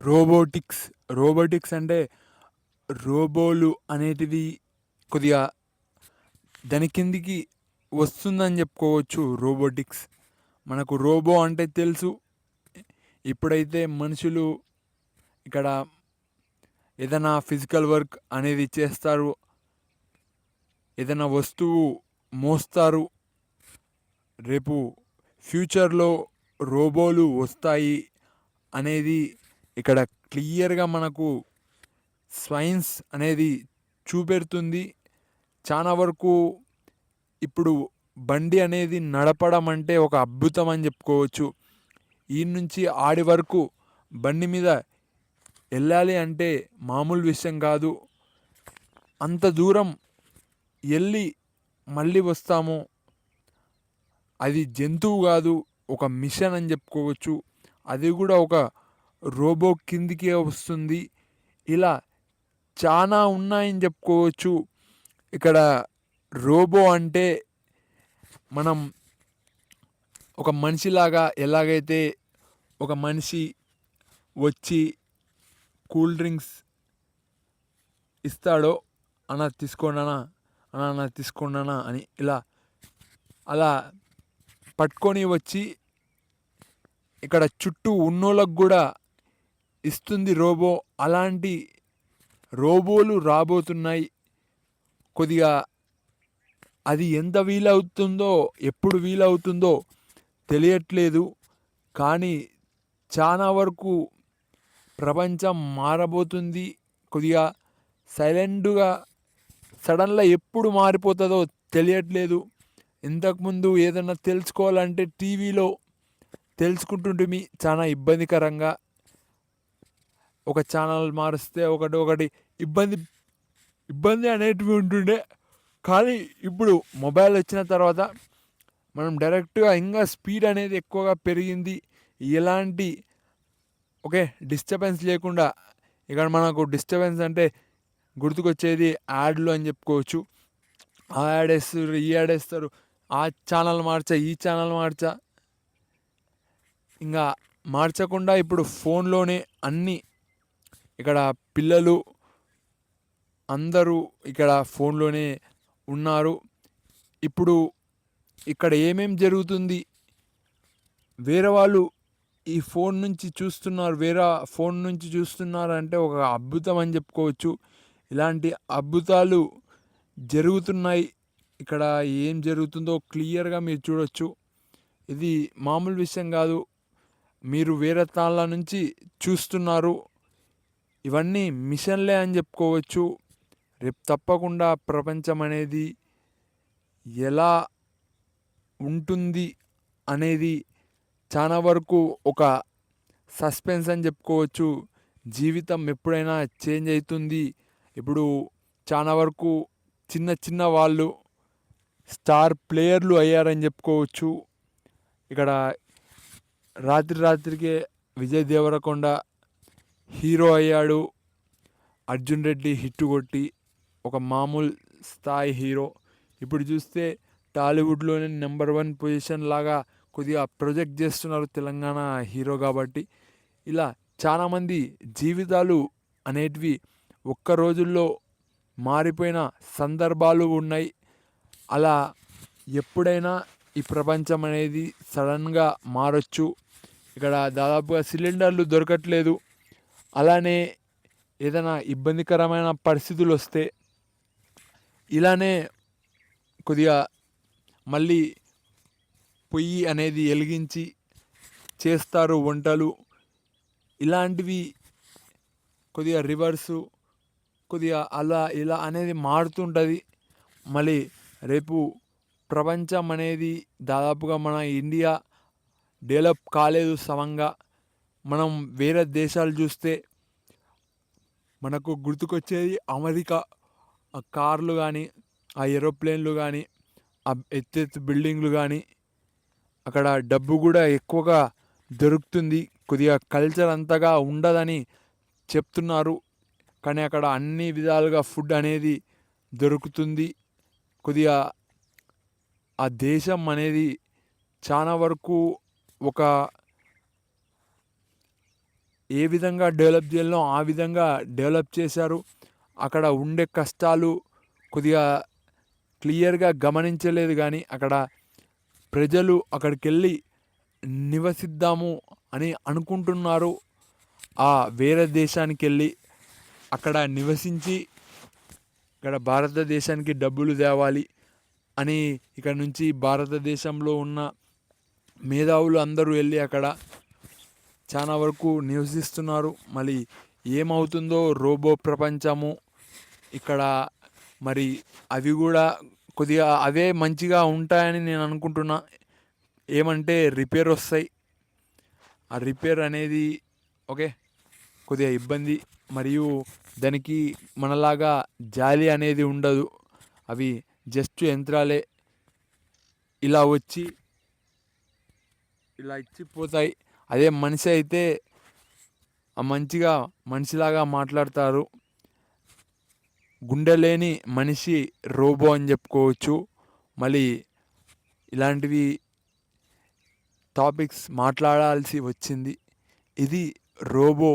Robotics. Robotics అంటే రోబోలు అనేటివి కొద్దిగా దాని కిందికి వస్తుందని చెప్పుకోవచ్చు రోబోటిక్స్. మనకు రోబో అంటే తెలుసు. ఇప్పుడైతే మనుషులు ఇక్కడ ఏదైనా ఫిజికల్ వర్క్ అనేది చేస్తారు. ఏదైనా వస్తువు మోస్తారు. రేపు ఫ్యూచర్లో రోబోలు వస్తాయి అనేది ఇక్కడ క్లియర్గా మనకు సైన్స్ అనేది చూపెడుతుంది. చాలా వరకు ఇప్పుడు బండి అనేది నడపడం అంటే ఒక అద్భుతం అని చెప్పుకోవచ్చు. ఈ నుంచి ఆడి వరకు బండి మీద వెళ్ళాలి అంటే మామూలు విషయం కాదు. అంత దూరం వెళ్ళి మళ్ళీ వస్తాము. అది జంతువు కాదు, ఒక మిషన్ అని చెప్పుకోవచ్చు. అది కూడా ఒక రోబో కిందికే వస్తుంది. ఇలా చాలా ఉన్నాయని చెప్పుకోవచ్చు. ఇక్కడ రోబో అంటే మనం ఒక మనిషిలాగా ఎలాగైతే ఒక మనిషి వచ్చి కూల్ డ్రింక్స్ ఇస్తాడో అన్న తీసుకోండానా అన్న తీసుకోండానా అని ఇలా అలా పట్టుకొని వచ్చి ఇక్కడ చుట్టూ ఉన్నోళ్ళకు కూడా ఇస్తుంది రోబో. అలాంటి రోబోలు రాబోతున్నాయి. కొద్దిగా అది ఎంత వీలవుతుందో ఎప్పుడు వీలవుతుందో తెలియట్లేదు. కానీ చాలా వరకు ప్రపంచం మారబోతుంది. కొద్దిగా సైలెంట్గా సడన్గా ఎప్పుడు మారిపోతుందో తెలియట్లేదు. ఇంతకుముందు ఏదైనా తెలుసుకోవాలంటే టీవీలో తెలుసుకుంటుంటిమి చాలా ఇబ్బందికరంగా. ఒక ఛానల్ మారిస్తే ఒకటి ఇబ్బంది అనేటివి ఉంటుండే. కానీ ఇప్పుడు మొబైల్ వచ్చిన తర్వాత మనం డైరెక్ట్గా ఇంకా స్పీడ్ అనేది ఎక్కువగా పెరిగింది. ఎలాంటి డిస్టర్బెన్స్ లేకుండా. ఇక్కడ మనకు డిస్టర్బెన్స్ అంటే గుర్తుకొచ్చేది యాడ్లు అని చెప్పుకోవచ్చు. ఆ యాడ్ వేస్తారు, ఈ యాడ్ వేస్తారు, ఆ ఛానల్ మార్చా, ఈ ఛానల్ మార్చా. ఇంకా మార్చకుండా ఇప్పుడు ఫోన్లోనే అన్నీ. ఇక్కడ పిల్లలు అందరూ ఇక్కడ ఫోన్లోనే ఉన్నారు. ఇప్పుడు ఇక్కడ ఏమేం జరుగుతుంది, వేరే వాళ్ళు ఈ ఫోన్ నుంచి చూస్తున్నారు, వేరే ఫోన్ నుంచి చూస్తున్నారు అంటే ఒక అద్భుతం అని చెప్పుకోవచ్చు. ఇలాంటి అద్భుతాలు జరుగుతున్నాయి. ఇక్కడ ఏం జరుగుతుందో క్లియర్గా మీరు చూడొచ్చు. ఇది మామూలు విషయం కాదు. మీరు వేరే తాళ్ళ నుంచి చూస్తున్నారు. ఇవన్నీ మిషన్లే అని చెప్పుకోవచ్చు. రేపు తప్పకుండా ప్రపంచం అనేది ఎలా ఉంటుంది అనేది చాలా వరకు ఒక సస్పెన్స్ అని చెప్పుకోవచ్చు. జీవితం ఎప్పుడైనా చేంజ్ అవుతుంది. ఇప్పుడు చాలా వరకు చిన్న చిన్న వాళ్ళు స్టార్ ప్లేయర్లు అయ్యారని చెప్పుకోవచ్చు. ఇక్కడ రాత్రికే విజయ్ దేవరకొండ హీరో అయ్యాడు. అర్జున్ రెడ్డి హిట్ కొట్టి ఒక మామూలు స్థాయి హీరో. ఇప్పుడు చూస్తే టాలీవుడ్లోనే నెంబర్ 1 పొజిషన్ లాగా కొద్దిగా ప్రొజెక్ట్ చేస్తున్నారు తెలంగాణ హీరో కాబట్టి. ఇలా చాలామంది జీవితాలు అనేటివి ఒక్క రోజుల్లో మారిపోయిన సందర్భాలు ఉన్నాయి. అలా ఎప్పుడైనా ఈ ప్రపంచం అనేది సడన్గా మారొచ్చు. ఇక్కడ దాదాపుగా సిలిండర్లు దొరకట్లేదు. అలానే ఏదైనా ఇబ్బందికరమైన పరిస్థితులు వస్తే ఇలానే కొద్దిగా మళ్ళీ పొయ్యి అనేది వెలిగించి చేస్తారు వంటలు. ఇలాంటివి కొద్దిగా రివర్సు కొద్దిగా అలా ఇలా అనేది మారుతుంటుంది. మళ్ళీ రేపు ప్రపంచం అనేది దాదాపుగా మన ఇండియా డెవలప్ కాలేదు సమంగా. మనం వేరే దేశాలు చూస్తే మనకు గుర్తుకొచ్చేది అమెరికా. ఆ కార్లు కానీ, ఆ ఏరోప్లేన్లు కానీ, ఆ ఎత్తెత్తు బిల్డింగ్లు కానీ, అక్కడ డబ్బు కూడా ఎక్కువగా దొరుకుతుంది. కొద్దిగా కల్చర్ అంతగా ఉండదని చెప్తున్నారు. కానీ అక్కడ అన్ని విధాలుగా ఫుడ్ అనేది దొరుకుతుంది. కొద్దిగా ఆ దేశం అనేది చాలా వరకు ఒక ఏ విధంగా డెవలప్ చేయాలో ఆ విధంగా డెవలప్ చేశారు. అక్కడ ఉండే కష్టాలు కొద్దిగా క్లియర్‌గా గమనించలేదు గానీ, అక్కడ ప్రజలు అక్కడికెళ్ళి నివసిద్దాము అని అనుకుంటున్నారు. వేరే దేశానికెళ్ళి అక్కడ నివసించి ఇక్కడ భారతదేశానికి డబ్బులు తేవాలి అని ఇక్కడ నుంచి భారతదేశంలో ఉన్న మేధావులు అందరూ వెళ్ళి అక్కడ చాలా వరకు నివసిస్తున్నారు. మళ్ళీ ఏమవుతుందో రోబో ప్రపంచము ఇక్కడ మరి అవి కూడా కొద్దిగా అవే మంచిగా ఉంటాయని నేను అనుకుంటున్నా. ఏమంటే రిపేర్ వస్తాయి. ఆ రిపేర్ అనేది ఓకే కొద్దిగా ఇబ్బంది. మరియు దానికి మనలాగా జాలి అనేది ఉండదు. అవి జస్ట్ యంత్రాలే. ఇలా వచ్చి ఇలా ఇచ్చిపోతాయి. అదే మనిషి అయితే మంచిగా మనిషిలాగా మాట్లాడతారు. గుండె లేని మనిషి రోబో అని చెప్పుకోవచ్చు. మళ్ళీ ఇలాంటివి టాపిక్స్ మాట్లాడాల్సి వచ్చింది. ఇది రోబో